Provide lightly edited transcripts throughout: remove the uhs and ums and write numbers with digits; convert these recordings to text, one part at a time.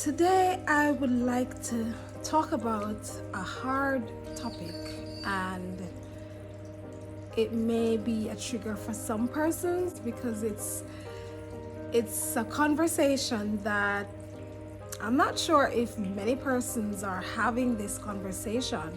Today I would like to talk about a hard topic, and it may be a trigger for some persons because it's a conversation that I'm not sure if many persons are having this conversation,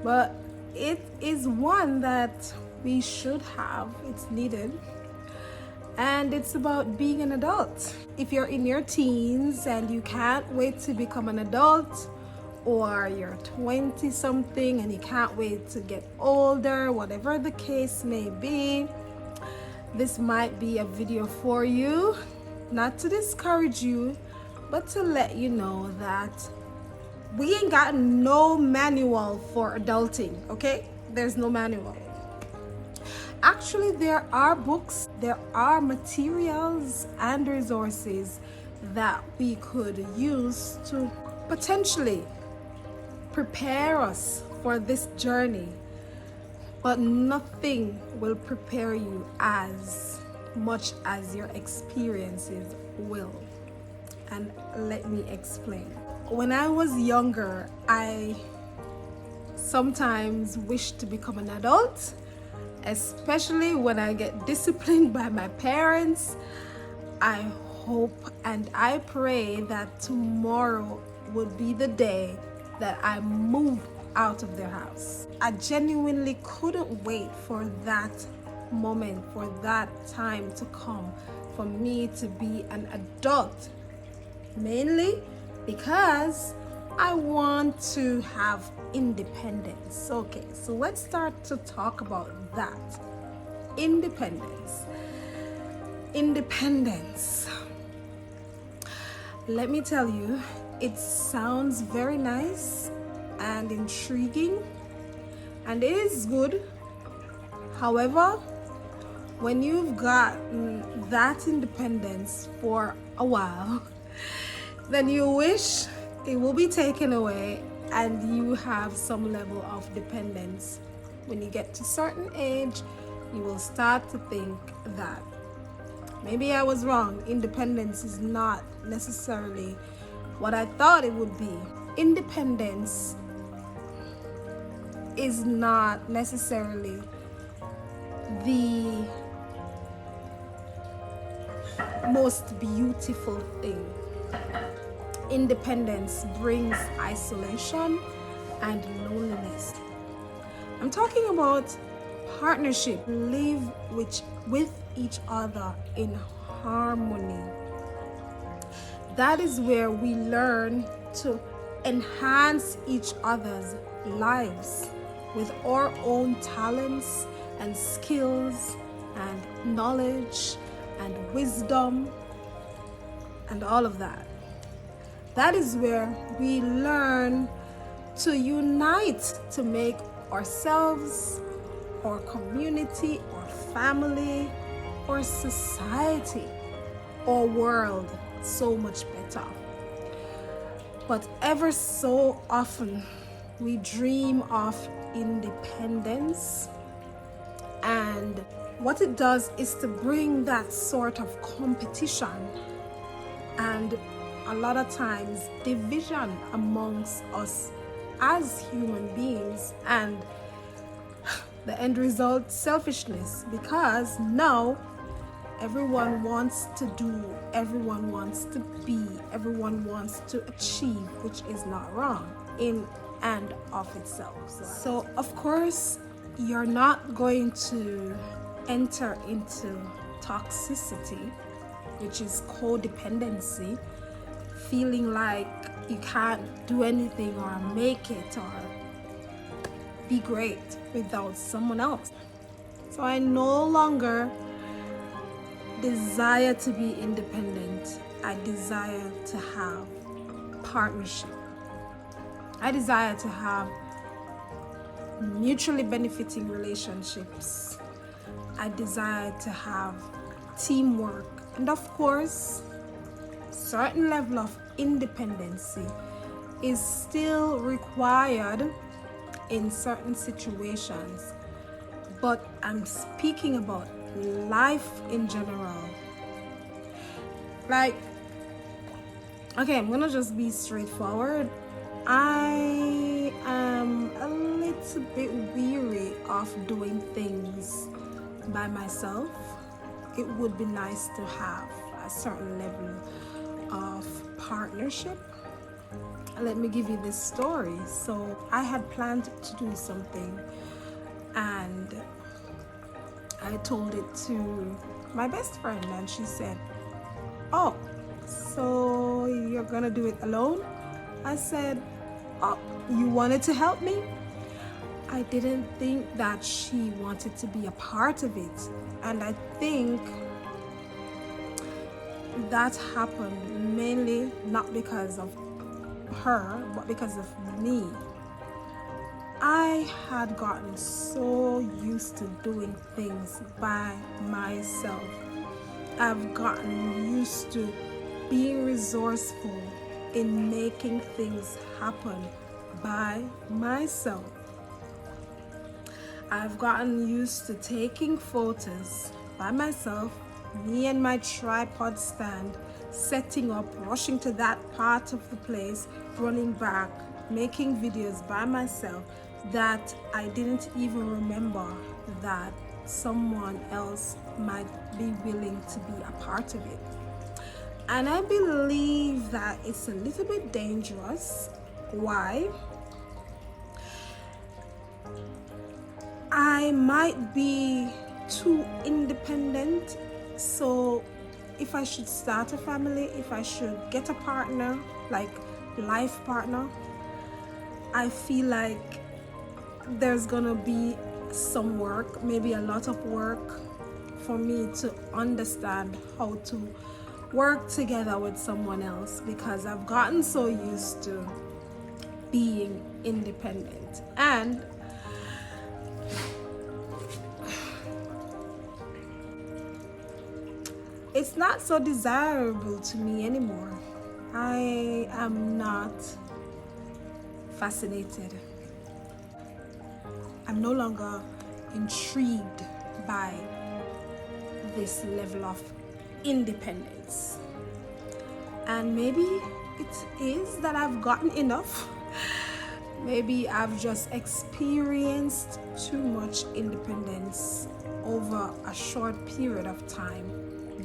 but it is one that we should have. It's needed. And it's about being an adult. If you're in your teens and you can't wait to become an adult, or you're 20 something and you can't wait to get older, whatever the case may be, this might be a video for you. Not to discourage you, but to let you know that we ain't got no manual for adulting, okay? There's no manual. Actually, there are books, there are materials and resources that we could use to potentially prepare us for this journey, but nothing will prepare you as much as your experiences will. And let me explain. When I was younger, I sometimes wished to become an adult, especially when I get disciplined by my parents. I hope and I pray that tomorrow would be the day that I move out of their house. I genuinely couldn't wait for that moment, for that time to come, for me to be an adult, mainly because I want to have independence. Okay, so let's start to talk about that. Independence. Let me tell you, it sounds very nice and intriguing, and it is good. However, when you've got that independence for a while, then you wish it will be taken away and you have some level of dependence. When you get to a certain age, you will start to think that maybe I was wrong. Independence is not necessarily what I thought it would be. Independence is not necessarily the most beautiful thing. Independence brings isolation and loneliness. I'm talking about partnership. Live with each other in harmony. That is where we learn to enhance each other's lives with our own talents and skills and knowledge and wisdom and all of that. That is where we learn to unite to make ourselves, our community, our family, our society, our world so much better. But ever so often, we dream of independence, and what it does is to bring that sort of competition and a lot of times division amongst us as human beings, and the end result, selfishness, because now everyone wants to do, everyone wants to be, everyone wants to achieve, which is not wrong in and of itself. So of course you're not going to enter into toxicity, which is codependency, feeling like you can't do anything or make it or be great without someone else. So I no longer desire to be independent. I desire to have partnership. I desire to have mutually benefiting relationships. I desire to have teamwork, and of course, certain level of independency is still required in certain situations, but I'm speaking about life in general. Like, okay, I'm gonna just be straightforward. I am a little bit weary of doing things by myself. It would be nice to have a certain level of partnership. Let me give you this story. So I had planned to do something, and I told it to my best friend, and she said, "Oh, so you're gonna do it alone?" I said, "Oh, you wanted to help me?" I didn't think that she wanted to be a part of it, and I think that happened mainly not because of her, but because of me. I had gotten so used to doing things by myself. I've gotten used to being resourceful in making things happen by myself. I've gotten used to taking photos by myself, me and my tripod stand, setting up, rushing to that part of the place, running back, making videos by myself that I didn't even remember that someone else might be willing to be a part of it. And I believe that it's a little bit dangerous. Why? I might be too independent. So if I should start a family, if I should get a partner, like life partner, I feel like there's gonna be some work, maybe a lot of work, for me to understand how to work together with someone else, because I've gotten so used to being independent, and it's not so desirable to me anymore. I am not fascinated. I'm no longer intrigued by this level of independence. And maybe it is that I've gotten enough. Maybe I've just experienced too much independence over a short period of time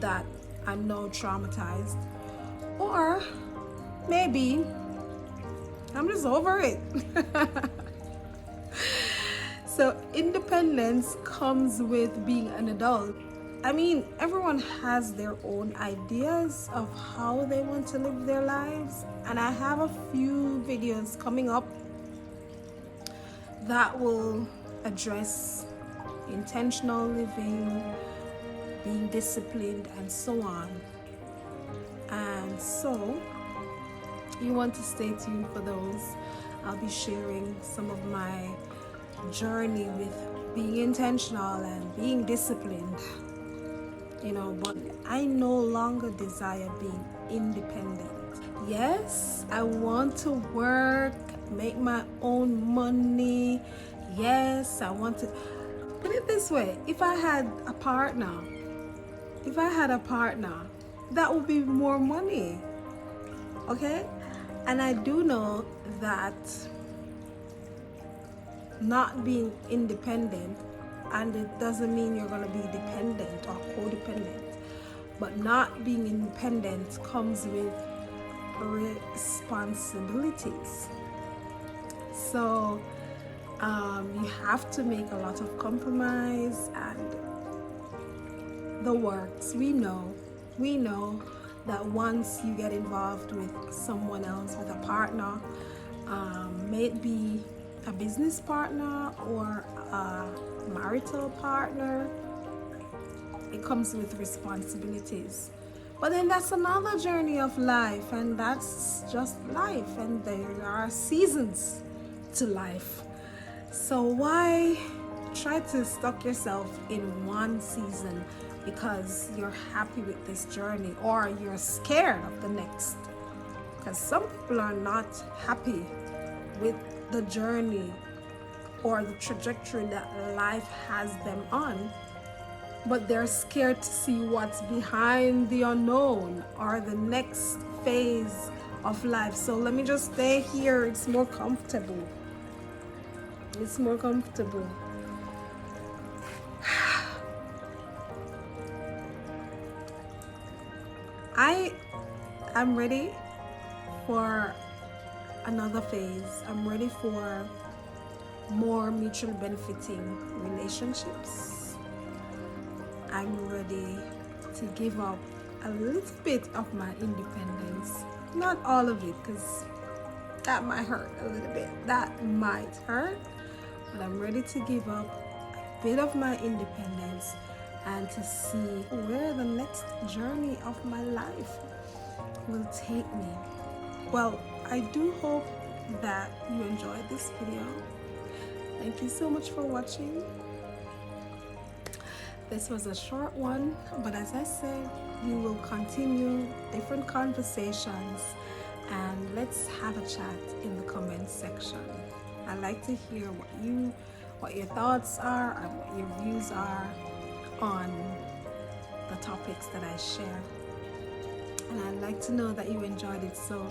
that I'm now traumatized. Or maybe I'm just over it. So independence comes with being an adult. I mean, everyone has their own ideas of how they want to live their lives, and I have a few videos coming up that will address intentional living, being disciplined, and so on. And so you want to stay tuned for those. I'll be sharing some of my journey with being intentional and being disciplined, but I no longer desire being independent. Yes, I want to work, make my own money. Yes, I want to put it this way. If I had a partner, that would be more money. Okay? And I do know that not being independent, and it doesn't mean you're going to be dependent or codependent, but not being independent comes with responsibilities. So you have to make a lot of compromise and the works. We know that once you get involved with someone else, with a partner, may it be a business partner or a marital partner, it comes with responsibilities. But then that's another journey of life, and that's just life, and there are seasons to life. So why try to stuck yourself in one season because you're happy with this journey, or you're scared of the next? Because some people are not happy with the journey or the trajectory that life has them on, but they're scared to see what's behind the unknown or the next phase of life. So let me just stay here. It's more comfortable. It's more comfortable. I'm ready for another phase. I'm ready for more mutual benefiting relationships. I'm ready to give up a little bit of my independence. Not all of it, because that might hurt a little bit. That might hurt, but I'm ready to give up a bit of my independence and to see where the next journey of my life will take me. Well, I do hope that you enjoyed this video. Thank you so much for watching. This was a short one, but as I said, we will continue different conversations, and let's have a chat in the comments section. I like to hear what your thoughts are and what your views are on the topics that I share. And I'd like to know that you enjoyed it, so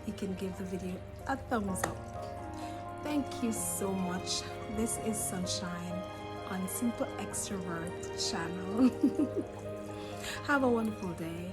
you can give the video a thumbs up. Thank you so much. This is Sunshine on Simple Extrovert channel. Have a wonderful day.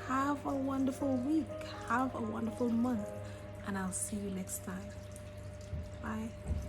Have a wonderful week. Have a wonderful month. And I'll see you next time. Bye.